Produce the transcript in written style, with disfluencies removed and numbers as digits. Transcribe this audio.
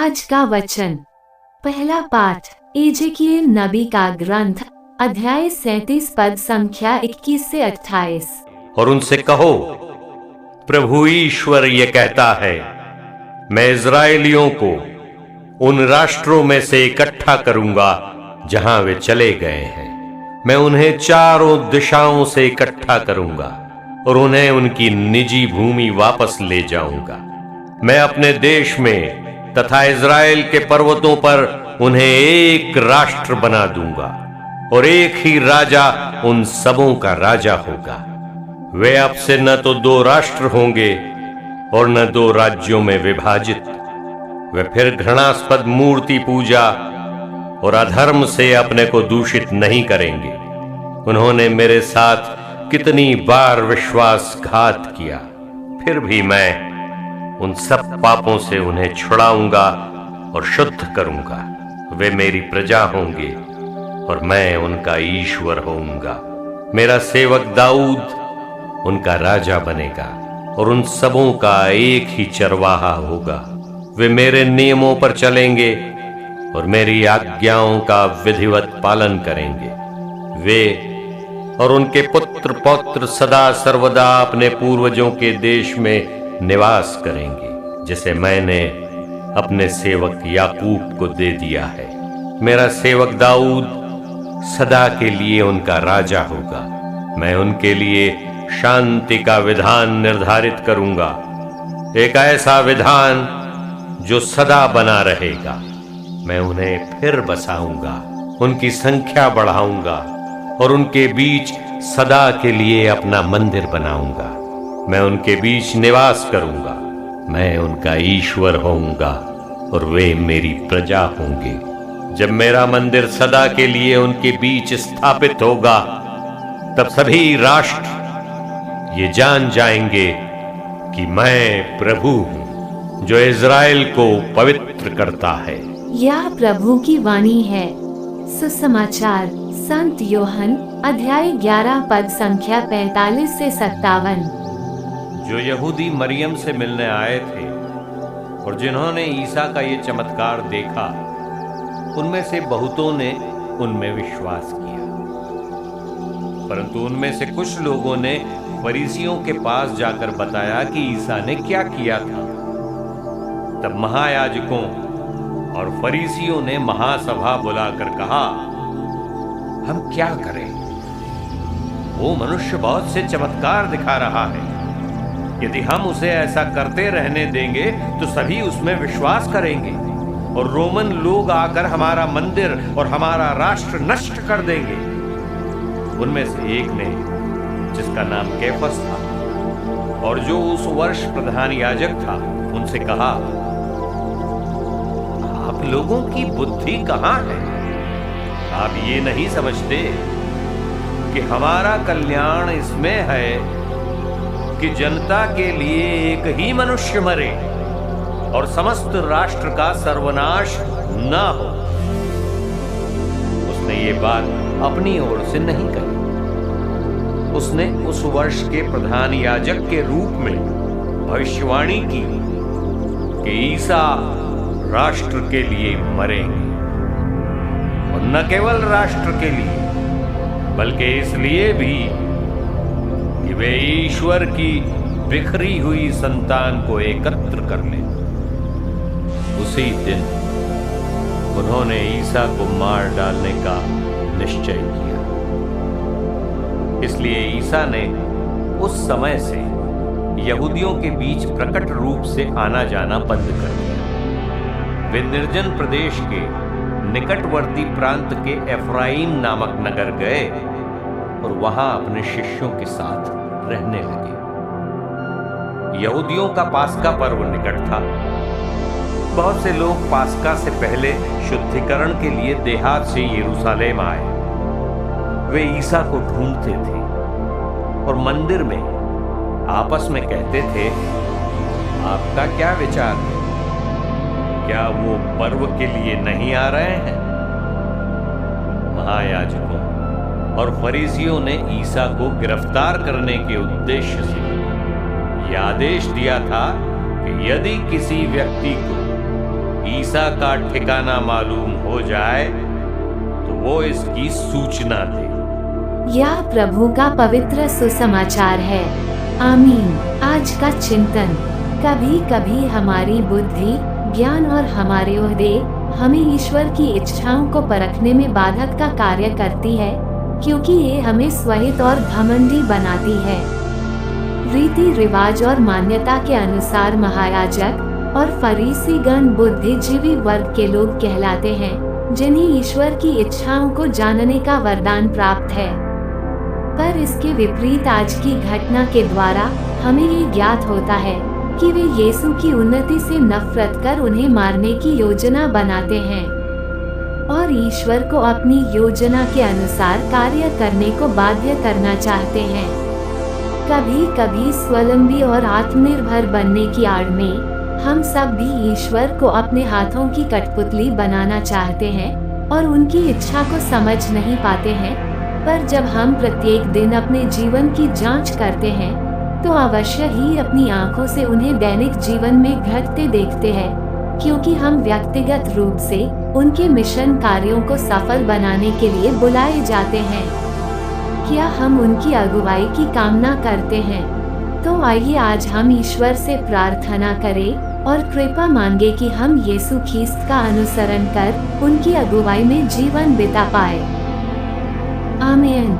आज का वचन। पहला पाठ एजेकियल नबी का ग्रंथ, अध्याय 37 पद संख्या 21 से 28। और उनसे कहो, प्रभु ईश्वर ये कहता है, मैं इज़राइलियों को उन राष्ट्रों में से इकट्ठा करूंगा जहां वे चले गए हैं। मैं उन्हें चारों दिशाओं से इकट्ठा करूंगा और उन्हें उनकी निजी भूमि वापस ले जाऊंगा। मैं अपने देश में तथा इज़राइल के पर्वतों पर उन्हें एक राष्ट्र बना दूंगा और एक ही राजा उन सबों का राजा होगा। वे अब से न तो दो राष्ट्र होंगे और न दो राज्यों में विभाजित। वे फिर घृणास्पद मूर्ति पूजा और अधर्म से अपने को दूषित नहीं करेंगे। उन्होंने मेरे साथ कितनी बार विश्वासघात किया, फिर भी मैं उन सब पापों से उन्हें छुड़ाऊंगा और शुद्ध करूंगा। वे मेरी प्रजा होंगे और मैं उनका ईश्वर होऊंगा। मेरा सेवक दाऊद उनका राजा बनेगा और उन सबों का एक ही चरवाहा होगा। वे मेरे नियमों पर चलेंगे और मेरी आज्ञाओं का विधिवत पालन करेंगे। वे और उनके पुत्र पौत्र सदा सर्वदा अपने पूर्वजों के देश में निवास करेंगे, जिसे मैंने अपने सेवक याकूब को दे दिया है। मेरा सेवक दाऊद सदा के लिए उनका राजा होगा। मैं उनके लिए शांति का विधान निर्धारित करूंगा, एक ऐसा विधान जो सदा बना रहेगा। मैं उन्हें फिर बसाऊंगा, उनकी संख्या बढ़ाऊंगा और उनके बीच सदा के लिए अपना मंदिर बनाऊंगा। मैं उनके बीच निवास करूंगा। मैं उनका ईश्वर होऊंगा और वे मेरी प्रजा होंगे। जब मेरा मंदिर सदा के लिए उनके बीच स्थापित होगा, तब सभी राष्ट्र ये जान जाएंगे कि मैं प्रभु हूं, जो इज़राइल को पवित्र करता है। यह प्रभु की वाणी है। सुसमाचार संत योहन अध्याय 11 पद संख्या 45 से 57। जो यहूदी मरियम से मिलने आए थे और जिन्होंने ईसा का ये चमत्कार देखा, उनमें से बहुतों ने उनमें विश्वास किया। परंतु उनमें से कुछ लोगों ने फरीसियों के पास जाकर बताया कि ईसा ने क्या किया था। तब महायाजकों और फरीसियों ने महासभा बुलाकर कहा, हम क्या करें? वो मनुष्य बहुत से चमत्कार दिखा रहा है। यदि हम उसे ऐसा करते रहने देंगे तो सभी उसमें विश्वास करेंगे और रोमन लोग आकर हमारा मंदिर और हमारा राष्ट्र नष्ट कर देंगे। उनमें से एक ने, जिसका नाम कैफस था और जो उस वर्ष प्रधान याजक था, उनसे कहा, आप लोगों की बुद्धि कहां है? आप ये नहीं समझते कि हमारा कल्याण इसमें है कि जनता के लिए एक ही मनुष्य मरे और समस्त राष्ट्र का सर्वनाश न हो। उसने ये बात अपनी ओर से नहीं कही। उसने उस वर्ष के प्रधान याजक के रूप में भविष्यवाणी की कि ईसा राष्ट्र के लिए मरेंगे, और न केवल राष्ट्र के लिए बल्कि इसलिए भी कि वे ईश्वर की बिखरी हुई संतान को एकत्र कर लें। उसी दिन उन्होंने ईसा को मार डालने का निश्चय किया। इसलिए ईसा ने उस समय से यहूदियों के बीच प्रकट रूप से आना जाना बंद कर दिया। वे निर्जन प्रदेश के निकटवर्ती प्रांत के एफ्राइम नामक नगर गए और वहां अपने शिष्यों के साथ रहने लगे। यहूदियों का पास्का पर्व निकट था। बहुत से लोग पास्का से पहले शुद्धिकरण के लिए देहात से यरूशलेम आए। वे ईसा को ढूंढते थे और मंदिर में आपस में कहते थे, आपका क्या विचार है? क्या वो पर्व के लिए नहीं आ रहे हैं? महायाजकों और फरीसियों ने ईसा को गिरफ्तार करने के उद्देश्य से यह आदेश दिया था कि यदि किसी व्यक्ति को ईसा का ठिकाना मालूम हो जाए तो वो इसकी सूचना दे। यह प्रभु का पवित्र सुसमाचार है। आमीन। आज का चिंतन। कभी कभी हमारी बुद्धि, ज्ञान और हमारे ओहदे हमें ईश्वर की इच्छाओं को परखने में बाधक का कार्य करती है, क्योंकि ये हमें स्वायत्त और घमंडी बनाती है। रीति रिवाज और मान्यता के अनुसार महायाजक और फरीसीगण बुद्धिजीवी वर्ग के लोग कहलाते हैं, जिन्हें ईश्वर की इच्छाओं को जानने का वरदान प्राप्त है। पर इसके विपरीत आज की घटना के द्वारा हमें ये ज्ञात होता है कि वे यीशु की उन्नति से नफरत कर उन्हें मारने की योजना बनाते हैं और ईश्वर को अपनी योजना के अनुसार कार्य करने को बाध्य करना चाहते हैं। कभी कभी स्वावलंबी और आत्मनिर्भर बनने की आड़ में हम सब भी ईश्वर को अपने हाथों की कठपुतली बनाना चाहते हैं और उनकी इच्छा को समझ नहीं पाते हैं। पर जब हम प्रत्येक दिन अपने जीवन की जांच करते हैं तो अवश्य ही अपनी आंखों से उन्हें दैनिक जीवन में घटते देखते हैं, क्योंकि हम व्यक्तिगत रूप से उनके मिशन कार्यों को सफल बनाने के लिए बुलाए जाते हैं। क्या हम उनकी अगुवाई की कामना करते हैं? तो आइए आज हम ईश्वर से प्रार्थना करें और कृपा मांगे कि हम यीशु ख्रीस्त का अनुसरण कर उनकी अगुवाई में जीवन बिता पाए। आमीन।